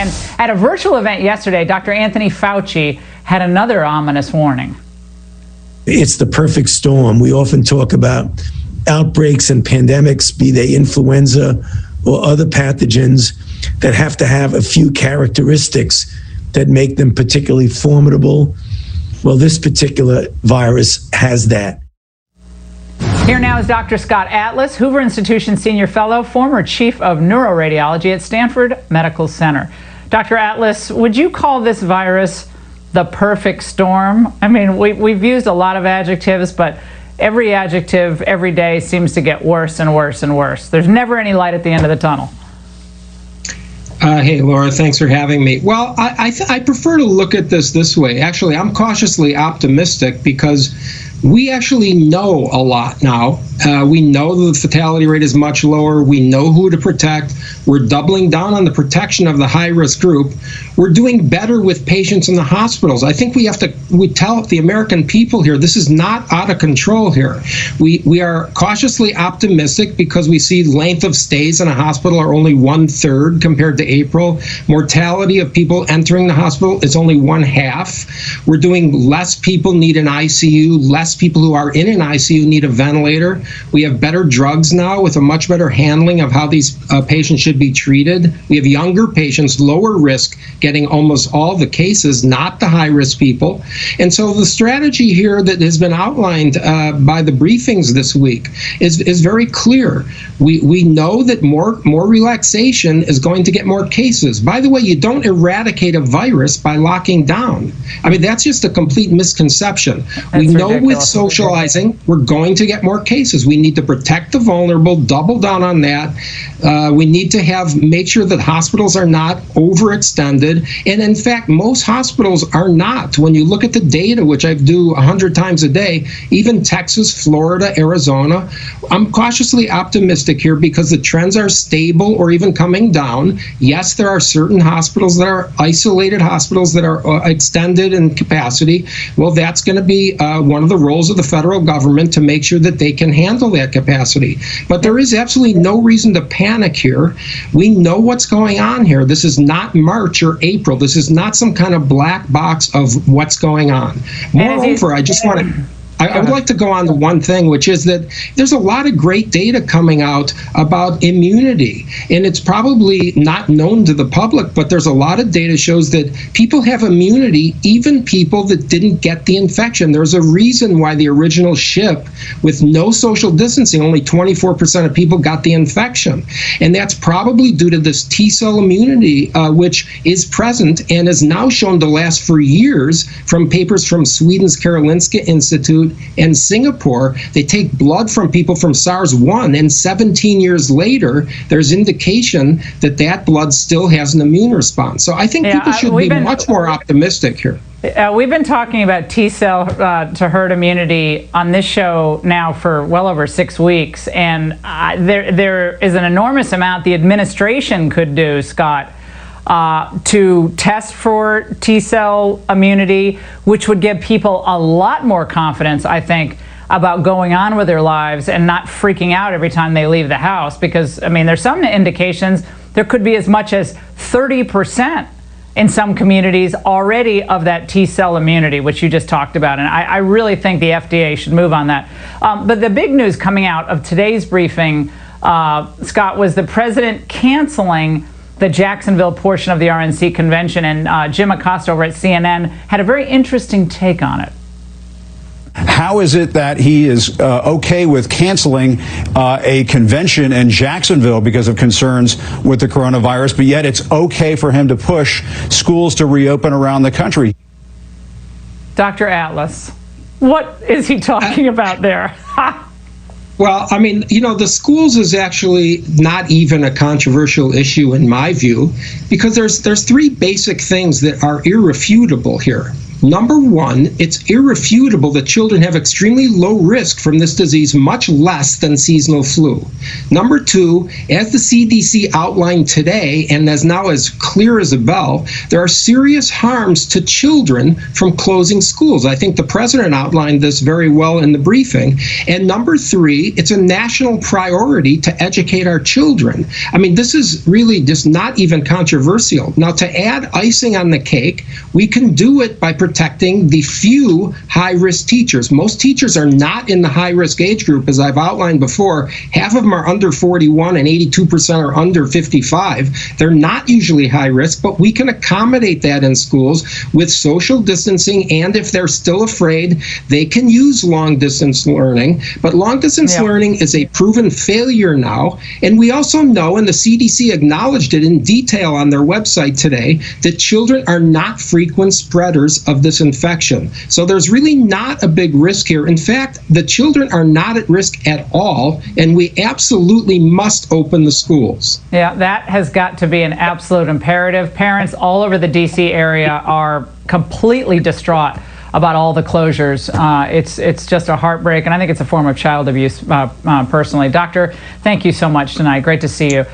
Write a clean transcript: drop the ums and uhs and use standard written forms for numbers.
And at a virtual event yesterday, Dr. Anthony Fauci had another ominous warning. It's the perfect storm. We often talk about outbreaks and pandemics, be they influenza or other pathogens, that have to have a few characteristics that make them particularly formidable. Well, this particular virus has that. Here now is Dr. Scott Atlas, Hoover Institution Senior Fellow, former Chief of Neuroradiology at Stanford Medical Center. Dr. Atlas, would you call this virus the perfect storm? I mean, we've used a lot of adjectives, but every adjective every day seems to get worse and worse and worse. There's never any light at the end of the tunnel. Hey, Laura, thanks for having me. Well, I prefer to look at this way. Actually, I'm cautiously optimistic because we actually know a lot now. We know the fatality rate is much lower. We know who to protect. We're doubling down on the protection of the high-risk group. We're doing better with patients in the hospitals. I think we tell the American people here, this is not out of control here. We are cautiously optimistic because we see length of stays in a hospital are only 1/3 compared to April. Mortality of people entering the hospital is only 1/2. We're doing less people need an ICU, less people who are in an ICU need a ventilator. We have better drugs now with a much better handling of how these patients should be treated. We have younger patients, lower risk, getting almost all the cases, not the high-risk people. And so the strategy here that has been outlined by the briefings this week is very clear. We know that more relaxation is going to get more cases. By the way, you don't eradicate a virus by locking down. I mean, that's just a complete misconception. We know with socializing, we're going to get more cases. We need to protect the vulnerable, double down on that. We need to make sure that hospitals are not overextended. And in fact, most hospitals are not. When you look at the data, which I do 100 times a day, even Texas, Florida, Arizona, I'm cautiously optimistic here because the trends are stable or even coming down. Yes, there are certain hospitals that are isolated hospitals that are extended in capacity. Well, that's going to be one of the roles of the federal government to make sure that they can handle that capacity. But there is absolutely no reason to panic here. We know what's going on here. This is not March or April. This is not some kind of black box of what's going on. Moreover, I would like to go on to one thing, which is that there's a lot of great data coming out about immunity. And it's probably not known to the public, but there's a lot of data shows that people have immunity, even people that didn't get the infection. There's a reason why the original ship with no social distancing, only 24% of people got the infection. And that's probably due to this T-cell immunity, which is present and is now shown to last for years from papers from Sweden's Karolinska Institute and Singapore. They take blood from people from SARS-1, and 17 years later, there's indication that that blood still has an immune response. So I think people should be much more optimistic here. We've been talking about T-cell to herd immunity on this show now for well over 6 weeks, and there is an enormous amount the administration could do, Scott, to test for T-cell immunity, which would give people a lot more confidence, I think, about going on with their lives and not freaking out every time they leave the house. Because, I mean, there's some indications there could be as much as 30% in some communities already of that T-cell immunity, which you just talked about. And I really think the FDA should move on that. But the big news coming out of today's briefing, Scott, was the president canceling the Jacksonville portion of the RNC Convention, and Jim Acosta over at CNN had a very interesting take on it. How is it that he is okay with canceling a convention in Jacksonville because of concerns with the coronavirus, but yet it's okay for him to push schools to reopen around the country? Dr. Atlas, what is he talking about there? Well, I mean, you know, the schools is actually not even a controversial issue in my view, because there's three basic things that are irrefutable here. Number one, it's irrefutable that children have extremely low risk from this disease, much less than seasonal flu. Number two, as the CDC outlined today, and as now as clear as a bell, there are serious harms to children from closing schools. I think the president outlined this very well in the briefing. And number three, it's a national priority to educate our children. I mean, this is really just not even controversial. Now, to add icing on the cake, we can do it by protecting the few high-risk teachers. Most teachers are not in the high-risk age group, as I've outlined before. Half of them are under 41 and 82% are under 55. They're not usually high risk, but we can accommodate that in schools with social distancing, and if they're still afraid, they can use long-distance learning. But long-distance learning is a proven failure now, and we also know, and the CDC acknowledged it in detail on their website today, that children are not frequent spreaders of this infection. So there's really not a big risk here. In fact, the children are not at risk at all, and we absolutely must open the schools. Yeah, that has got to be an absolute imperative. Parents all over the D.C. area are completely distraught about all the closures. It's just a heartbreak, and I think it's a form of child abuse personally. Doctor, thank you so much tonight. Great to see you.